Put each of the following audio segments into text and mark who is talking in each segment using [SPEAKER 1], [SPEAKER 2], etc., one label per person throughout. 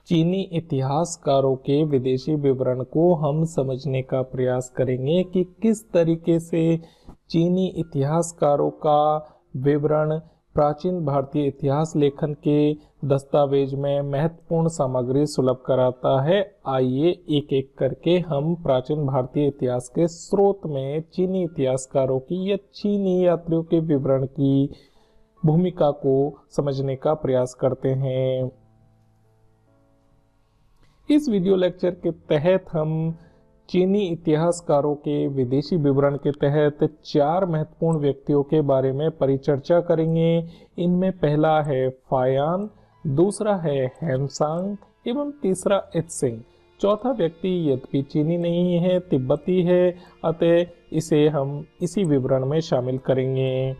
[SPEAKER 1] चीनी इतिहासकारों के विदेशी विवरण को हम समझने का प्रयास करेंगे कि किस तरीके से चीनी इतिहासकारों का विवरण प्राचीन भारतीय इतिहास लेखन के दस्तावेज में महत्वपूर्ण सामग्री सुलभ कराता है। आइए एक एक करके हम प्राचीन भारतीय इतिहास के स्रोत में चीनी इतिहासकारों की या चीनी यात्रियों के विवरण की भूमिका को समझने का प्रयास करते हैं। इस वीडियो लेक्चर के तहत हम चीनी इतिहासकारों के विदेशी विवरण के तहत 4 महत्वपूर्ण व्यक्तियों के बारे में परिचर्चा करेंगे। इनमें पहला है फायान, दूसरा है हेमसांग एवं तीसरा इत्सिंग। चौथा व्यक्ति यद्यपि चीनी नहीं है, तिब्बती है, अतः इसे हम इसी विवरण में शामिल करेंगे।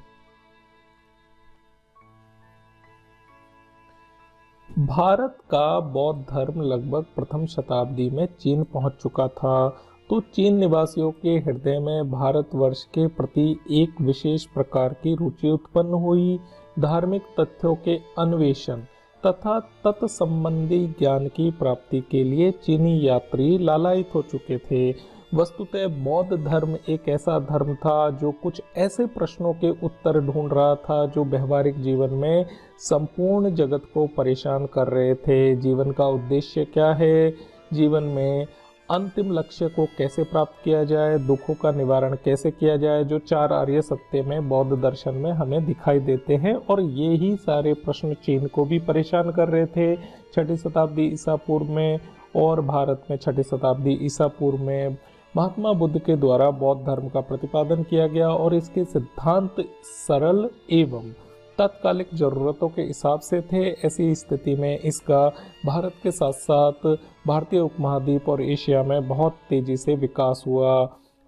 [SPEAKER 1] भारत का बौद्ध धर्म लगभग प्रथम शताब्दी में चीन पहुंच चुका था, तो चीन निवासियों के हृदय में भारतवर्ष के प्रति एक विशेष प्रकार की रुचि उत्पन्न हुई। धार्मिक तथ्यों के अन्वेषण तथा तत्संबंधी ज्ञान की प्राप्ति के लिए चीनी यात्री लालायित हो चुके थे। वस्तुतः बौद्ध धर्म एक ऐसा धर्म था जो कुछ ऐसे प्रश्नों के उत्तर ढूंढ रहा था जो व्यवहारिक जीवन में संपूर्ण जगत को परेशान कर रहे थे। जीवन का उद्देश्य क्या है, जीवन में अंतिम लक्ष्य को कैसे प्राप्त किया जाए, दुखों का निवारण कैसे किया जाए, जो 4 आर्य सत्य में बौद्ध दर्शन में हमें दिखाई देते हैं। और ये ही सारे प्रश्न चीन को भी परेशान कर रहे थे 6ठी शताब्दी ईसा पूर्व में, और भारत में 6ठी शताब्दी ईसा पूर्व में महात्मा बुद्ध के द्वारा बौद्ध धर्म का प्रतिपादन किया गया और इसके सिद्धांत सरल एवं तत्कालिक जरूरतों के हिसाब से थे। ऐसी स्थिति में इसका भारत के साथ साथ भारतीय उपमहाद्वीप और एशिया में बहुत तेजी से विकास हुआ।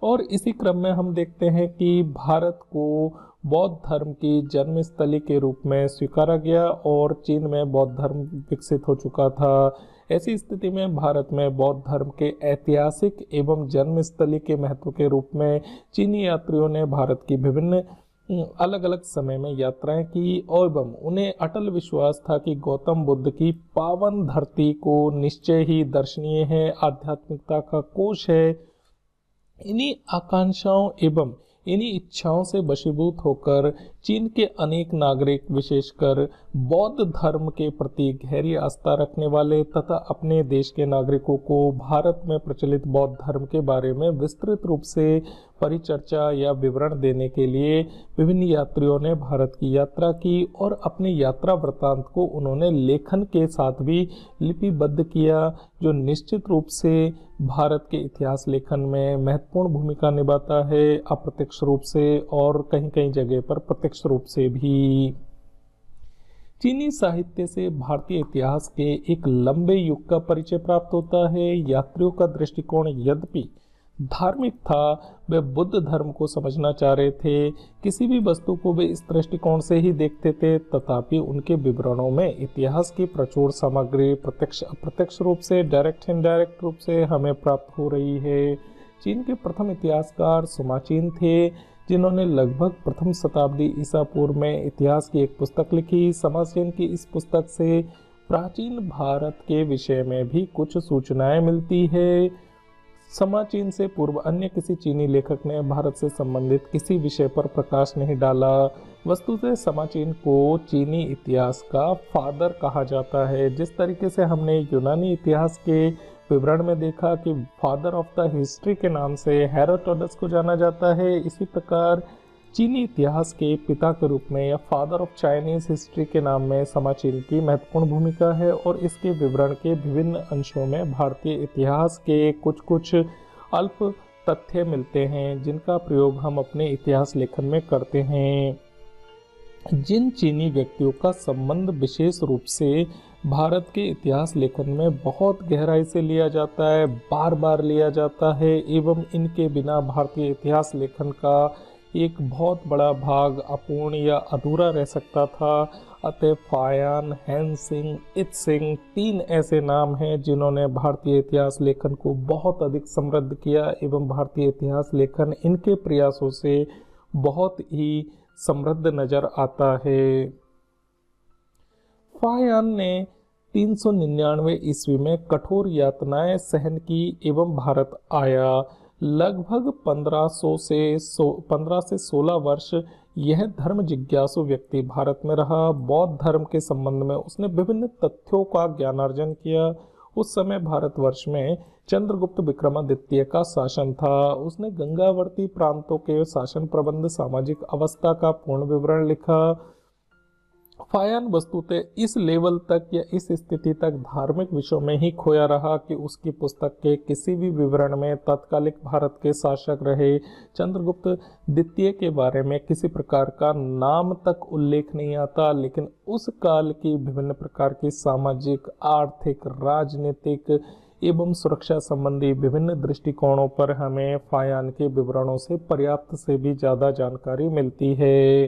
[SPEAKER 1] और इसी क्रम में हम देखते हैं कि भारत को बौद्ध धर्म की जन्मस्थली के रूप में स्वीकारा गया और चीन में बौद्ध धर्म विकसित हो चुका था। ऐसी स्थिति में भारत में बौद्ध धर्म के ऐतिहासिक एवं जन्मस्थली के महत्व के रूप में चीनी यात्रियों ने भारत की विभिन्न अलग अलग समय में यात्राएं की एवं उन्हें अटल विश्वास था कि गौतम बुद्ध की पावन धरती को निश्चय ही दर्शनीय है, आध्यात्मिकता का कोश है। इन्हीं आकांक्षाओं एवं इन्हीं इच्छाओं से वशीभूत होकर चीन के अनेक नागरिक विशेषकर बौद्ध धर्म के प्रति गहरी आस्था रखने वाले तथा अपने देश के नागरिकों को भारत में प्रचलित बौद्ध धर्म के बारे में विस्तृत रूप से परिचर्चा या विवरण देने के लिए विभिन्न यात्रियों ने भारत की यात्रा की और अपने यात्रा वृत्तांत को उन्होंने लेखन के साथ भी लिपिबद्ध किया, जो निश्चित रूप से भारत के इतिहास लेखन में महत्वपूर्ण भूमिका निभाता है, अप्रत्यक्ष रूप से और कहीं कहीं जगह पर प्रत्यक्ष रूप से भी। चीनी साहित्य से भारतीय इतिहास के एक लंबे युग का परिचय प्राप्त होता है। यात्रियों का दृष्टिकोण यद्यपि धार्मिक था, वे बुद्ध धर्म को समझना चाह रहे थे। किसी भी वस्तु को वे इस दृष्टिकोण से ही देखते थे, तथापि उनके विवरणों में इतिहास की प्रचुर सामग्री प्रत्यक्ष अप्रत्यक्ष रूप से, डायरेक्ट इनडायरेक्ट रूप से हमें प्राप्त हो रही है। चीन के प्रथम इतिहासकार सुमाचीन थे, जिन्होंने लगभग प्रथम शताब्दी ईसा पूर्व में इतिहास की एक पुस्तक लिखी। सुमाचीन की इस पुस्तक से प्राचीन भारत के विषय में भी कुछ सूचनाएं मिलती है। सुमाचीन से पूर्व अन्य किसी चीनी लेखक ने भारत से संबंधित किसी विषय पर प्रकाश नहीं डाला। वस्तुतः सुमाचीन को चीनी इतिहास का फादर कहा जाता है। जिस तरीके से हमने यूनानी इतिहास के विवरण में देखा कि फादर ऑफ द हिस्ट्री के नाम से हेरोडोटस को जाना जाता है, इसी प्रकार चीनी इतिहास के पिता के रूप में या फादर ऑफ चाइनीज हिस्ट्री के नाम में सुमाचीन की महत्वपूर्ण भूमिका है। और इसके विवरण के विभिन्न अंशों में भारतीय इतिहास के कुछ अल्प तथ्य मिलते हैं, जिनका प्रयोग हम अपने इतिहास लेखन में करते हैं। जिन चीनी व्यक्तियों का संबंध विशेष रूप से भारत के इतिहास लेखन में बहुत गहराई से लिया जाता है, बार बार लिया जाता है, एवं इनके बिना भारतीय इतिहास लेखन का एक बहुत बड़ा भाग अपूर्ण या अधूरा रह सकता था। अतः फायान, हेमसिंग, इत्सिंग 3 ऐसे नाम हैं जिन्होंने भारतीय इतिहास लेखन को बहुत अधिक समृद्ध किया एवं भारतीय इतिहास लेखन इनके प्रयासों से बहुत ही समृद्ध नजर आता है। फायान ने 399 ईस्वी में कठोर यातनाएं सहन की एवं भारत आया। लगभग 15 से 16 वर्ष यह धर्म जिज्ञासु व्यक्ति भारत में रहा। बौद्ध धर्म के संबंध में उसने विभिन्न तथ्यों का ज्ञानार्जन किया। उस समय भारतवर्ष में चंद्रगुप्त विक्रमादित्य का शासन था। उसने गंगावर्ती प्रांतों के शासन प्रबंध, सामाजिक अवस्था का पूर्ण विवरण लिखा। फायान वस्तुतः इस लेवल तक या इस स्थिति तक धार्मिक विषयों में ही खोया रहा कि उसकी पुस्तक के किसी भी विवरण में तत्कालिक भारत के शासक रहे चंद्रगुप्त द्वितीय के बारे में किसी प्रकार का नाम तक उल्लेख नहीं आता। लेकिन उस काल की विभिन्न प्रकार की सामाजिक, आर्थिक, राजनीतिक एवं सुरक्षा संबंधी विभिन्न दृष्टिकोणों पर हमें फायान के विवरणों से पर्याप्त से भी ज्यादा जानकारी मिलती है।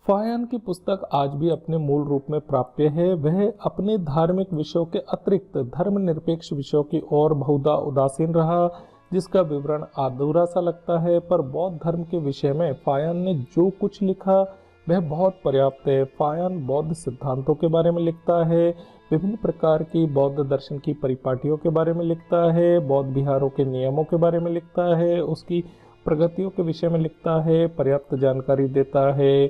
[SPEAKER 1] फायान की पुस्तक आज भी अपने मूल रूप में प्राप्य है। वह अपने धार्मिक विषयों के अतिरिक्त धर्मनिरपेक्ष विषयों की ओर बहुधा उदासीन रहा, जिसका विवरण अधूरा सा लगता है। पर बौद्ध धर्म के विषय में फायान ने जो कुछ लिखा वह बहुत पर्याप्त है। फायान बौद्ध सिद्धांतों के बारे में लिखता है, विभिन्न प्रकार की बौद्ध दर्शन की परिपाटियों के बारे में लिखता है, बौद्ध विहारों के नियमों के बारे में लिखता है, उसकी प्रगतियों के विषय में लिखता है, पर्याप्त जानकारी देता है।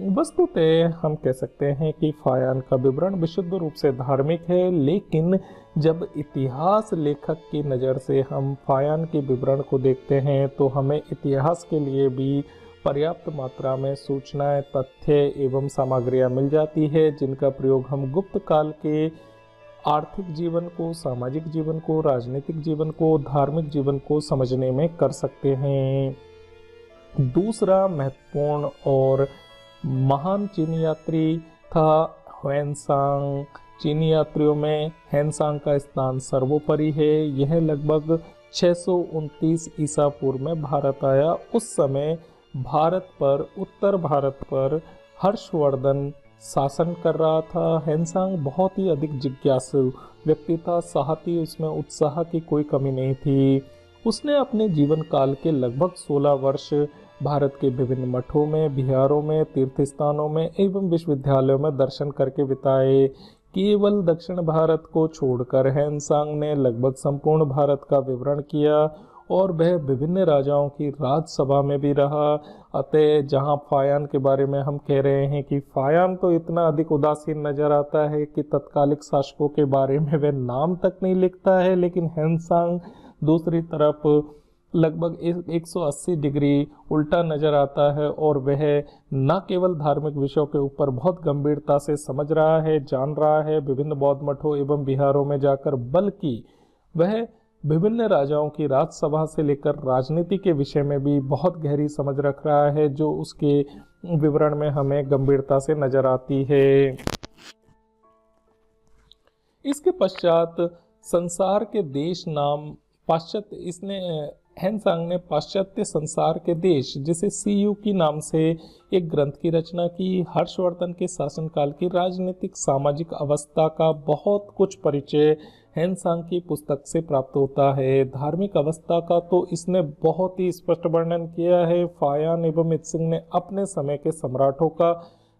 [SPEAKER 1] वस्तुतः हम कह सकते हैं कि फायान का विवरण विशुद्ध रूप से धार्मिक है। लेकिन जब इतिहास लेखक की नज़र से हम फायान के विवरण को देखते हैं तो हमें इतिहास के लिए भी पर्याप्त मात्रा में सूचनाएं, तथ्य एवं सामग्रियां मिल जाती है, जिनका प्रयोग हम गुप्त काल के आर्थिक जीवन को, सामाजिक जीवन को, राजनीतिक जीवन को, धार्मिक जीवन को समझने में कर सकते हैं। दूसरा महत्वपूर्ण और महान चीनी यात्री था ह्वेनसांग। चीनी यात्रियों में ह्वेनसांग का स्थान सर्वोपरि है। यह लगभग 629 ईसा पूर्व में भारत आया। उस समय उत्तर भारत पर हर्षवर्धन शासन कर रहा था। ह्वेनसांग बहुत ही अधिक जिज्ञासु व्यक्ति था, साहसी, उसमें उत्साह की कोई कमी नहीं थी। उसने अपने जीवन काल के लगभग 16 वर्ष भारत के विभिन्न मठों में, बिहारों में, तीर्थ स्थानों में एवं विश्वविद्यालयों में दर्शन करके बिताए। केवल दक्षिण भारत को छोड़कर ह्वेनसांग ने लगभग संपूर्ण भारत का विवरण किया और वह विभिन्न राजाओं की राजसभा में भी रहा। अतः जहां फायान के बारे में हम कह रहे हैं कि फायान तो इतना अधिक उदासीन नजर आता है कि तत्कालिक शासकों के बारे में वह नाम तक नहीं लिखता है, लेकिन ह्वेनसांग दूसरी तरफ लगभग 180 डिग्री उल्टा नजर आता है और वह न केवल धार्मिक विषयों के ऊपर बहुत गंभीरता से समझ रहा है, जान रहा है विभिन्न बौद्ध मठों एवं बिहारों में जाकर, बल्कि वह विभिन्न राजाओं की राजसभा से लेकर राजनीति के विषय में भी बहुत गहरी समझ रख रहा है, जो उसके विवरण में हमें गंभीरता से नजर आती है। इसके पश्चात संसार के देश नाम ह्वेनसांग ने पाश्चात्य संसार के देश जिसे सीयू की नाम से एक ग्रंथ की रचना की। हर्षवर्धन के शासनकाल की राजनीतिक, सामाजिक अवस्था का बहुत कुछ परिचय ह्वेनसांग की पुस्तक से प्राप्त होता है। धार्मिक अवस्था का तो इसने बहुत ही स्पष्ट वर्णन किया है। फायान एवं इत्सिंग ने अपने समय के सम्राटों का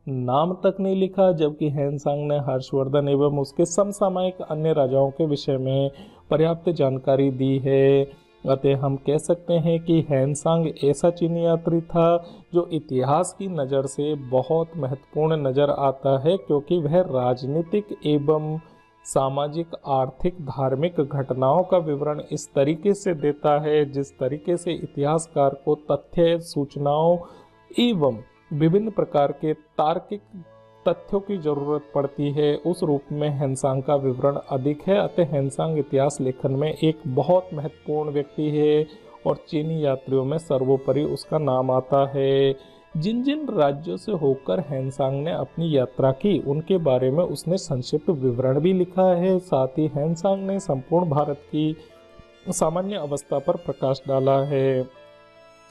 [SPEAKER 1] नाम तक नहीं लिखा, जबकि ह्वेनसांग ने हर्षवर्धन एवं उसके समसामयिक अन्य राजाओं के विषय में पर्याप्त जानकारी दी है। अतः हम कह सकते हैं कि ह्वेनसांग ऐसा चीनी यात्री था जो इतिहास की नज़र से बहुत महत्वपूर्ण नज़र आता है, क्योंकि वह राजनीतिक एवं सामाजिक, आर्थिक, धार्मिक घटनाओं का विवरण इस तरीके से देता है जिस तरीके से इतिहासकार को तथ्य, सूचनाओं एवं विभिन्न प्रकार के तार्किक तथ्यों की जरूरत पड़ती है, उस रूप में ह्वेनसांग का विवरण अधिक है। अतः ह्वेनसांग इतिहास लेखन में एक बहुत महत्वपूर्ण व्यक्ति है और चीनी यात्रियों में सर्वोपरि उसका नाम आता है। जिन जिन राज्यों से होकर ह्वेनसांग ने अपनी यात्रा की, उनके बारे में उसने संक्षिप्त विवरण भी लिखा है। साथ ही ह्वेनसांग ने संपूर्ण भारत की सामान्य अवस्था पर प्रकाश डाला है।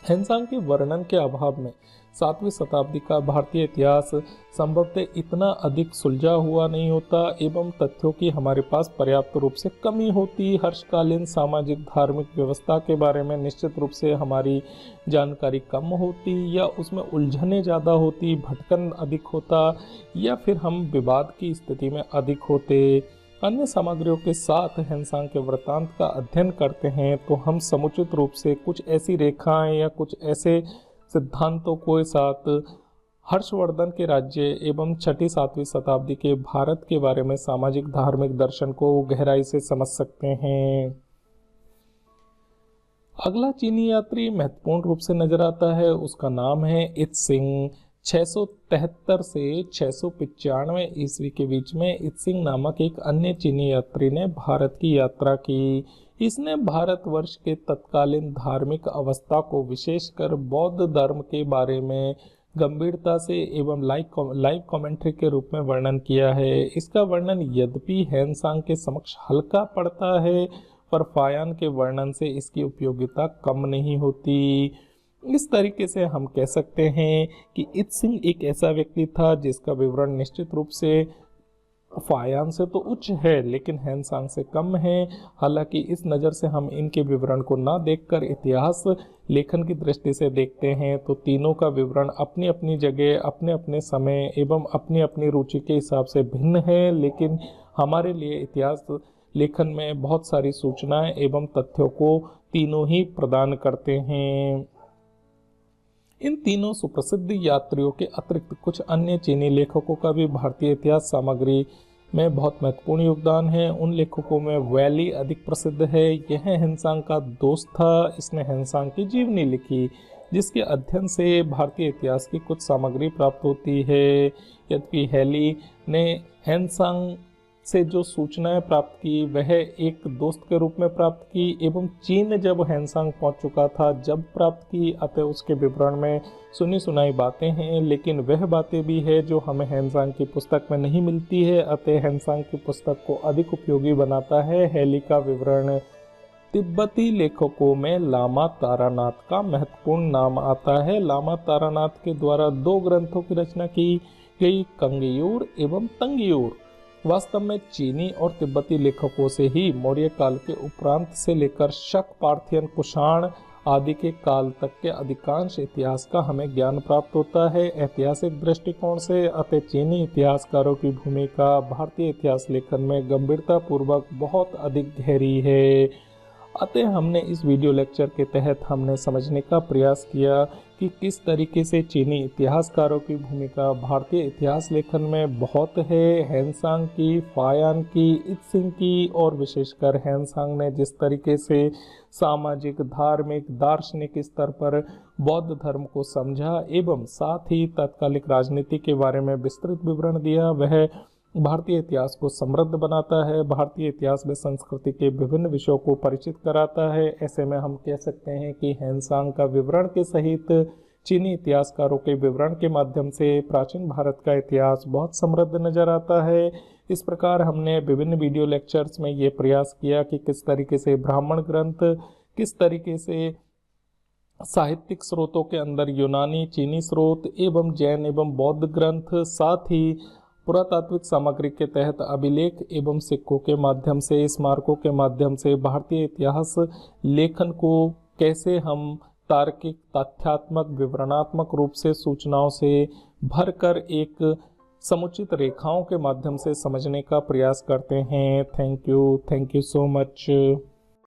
[SPEAKER 1] हेनसांग के वर्णन के अभाव में 7वीं शताब्दी का भारतीय इतिहास संभवतः इतना अधिक सुलझा हुआ नहीं होता एवं तथ्यों की हमारे पास पर्याप्त रूप से कमी होती। हर्षकालीन सामाजिक धार्मिक व्यवस्था के बारे में निश्चित रूप से हमारी जानकारी कम होती या उसमें उलझने ज़्यादा होती, भटकन अधिक होता या फिर हम विवाद की स्थिति में अधिक होते। अन्य सामग्रियों के साथ हेनसांग के वृत्तांत का अध्ययन करते हैं तो हम समुचित रूप से कुछ ऐसी रेखाएं या कुछ ऐसे सिद्धांतों के साथ हर्षवर्धन के राज्य एवं 6ठी-7वीं शताब्दी के भारत के बारे में सामाजिक धार्मिक दर्शन को गहराई से समझ सकते हैं। अगला चीनी यात्री महत्वपूर्ण रूप से नजर आता है, उसका नाम है इत्सिंग। 673 से 695 ईस्वी के बीच में इत्सिंग नामक एक अन्य चीनी यात्री ने भारत की यात्रा की। इसने भारतवर्ष के तत्कालीन धार्मिक अवस्था को विशेषकर बौद्ध धर्म के बारे में गंभीरता से एवं लाइव कमेंट्री के रूप में वर्णन किया है। इसका वर्णन यद्यपि हेनसांग के समक्ष हल्का पड़ता है पर फायान के वर्णन से इसकी उपयोगिता कम नहीं होती। इस तरीके से हम कह सकते हैं कि इत्सिंग एक ऐसा व्यक्ति था जिसका विवरण निश्चित रूप से फायान से तो उच्च है लेकिन हेनसांग से कम है। हालांकि इस नज़र से हम इनके विवरण को ना देखकर इतिहास लेखन की दृष्टि से देखते हैं तो तीनों का विवरण अपनी अपनी जगह अपने अपने समय एवं अपनी अपनी रुचि के हिसाब से भिन्न है, लेकिन हमारे लिए इतिहास लेखन में बहुत सारी सूचनाएं एवं तथ्यों को तीनों ही प्रदान करते हैं। इन तीनों सुप्रसिद्ध यात्रियों के अतिरिक्त कुछ अन्य चीनी लेखकों का भी भारतीय इतिहास सामग्री में बहुत महत्वपूर्ण योगदान है। उन लेखकों में वैली अधिक प्रसिद्ध है। यह हेनसांग का दोस्त था। इसने हेनसांग की जीवनी लिखी जिसके अध्ययन से भारतीय इतिहास की कुछ सामग्री प्राप्त होती है। यद्यपि हैली ने हेनसांग से जो सूचनाएं प्राप्त की वह एक दोस्त के रूप में प्राप्त की एवं चीन जब हेनसांग पहुंच चुका था जब प्राप्त की, अतः उसके विवरण में सुनी सुनाई बातें हैं, लेकिन वह बातें भी है जो हमें हेनसांग की पुस्तक में नहीं मिलती है। अतः हेनसांग की पुस्तक को अधिक उपयोगी बनाता है हैली का विवरण। तिब्बती लेखकों में लामा तारानाथ का महत्वपूर्ण नाम आता है। लामा तारानाथ के द्वारा 2 ग्रंथों की रचना की गई, कंगयूर एवं तंगयूर। वास्तव में चीनी और तिब्बती लेखकों से ही मौर्य काल के उपरांत से लेकर शक, पार्थियन, कुषाण आदि के काल तक के अधिकांश इतिहास का हमें ज्ञान प्राप्त होता है। ऐतिहासिक दृष्टिकोण से अतः चीनी इतिहासकारों की भूमिका भारतीय इतिहास लेखन में गंभीरता पूर्वक बहुत अधिक गहरी है। अतः हमने इस वीडियो लेक्चर के तहत हमने समझने का प्रयास किया कि किस तरीके से चीनी इतिहासकारों की भूमिका भारतीय इतिहास लेखन में बहुत है। हेनसांग की, फायान की, इत्सिंग की और विशेषकर हेनसांग ने जिस तरीके से सामाजिक, धार्मिक, दार्शनिक स्तर पर बौद्ध धर्म को समझा एवं साथ ही तत्कालिक राजनीति के बारे में विस्तृत विवरण दिया, वह भारतीय इतिहास को समृद्ध बनाता है, भारतीय इतिहास में संस्कृति के विभिन्न विषयों को परिचित कराता है। ऐसे में हम कह सकते हैं कि हेनसांग का विवरण के सहित चीनी इतिहासकारों के विवरण के माध्यम से प्राचीन भारत का इतिहास बहुत समृद्ध नजर आता है। इस प्रकार हमने विभिन्न वीडियो लेक्चर्स में ये प्रयास किया कि किस तरीके से ब्राह्मण ग्रंथ, किस तरीके से साहित्यिक स्रोतों के अंदर यूनानी, चीनी स्रोत एवं जैन एवं बौद्ध ग्रंथ, साथ ही पुरातात्विक सामग्री के तहत अभिलेख एवं सिक्कों के माध्यम से, स्मारकों के माध्यम से भारतीय इतिहास लेखन को कैसे हम तार्किक, तथ्यात्मक, विवरणात्मक रूप से सूचनाओं से भरकर एक समुचित रेखाओं के माध्यम से समझने का प्रयास करते हैं। Thank you so much.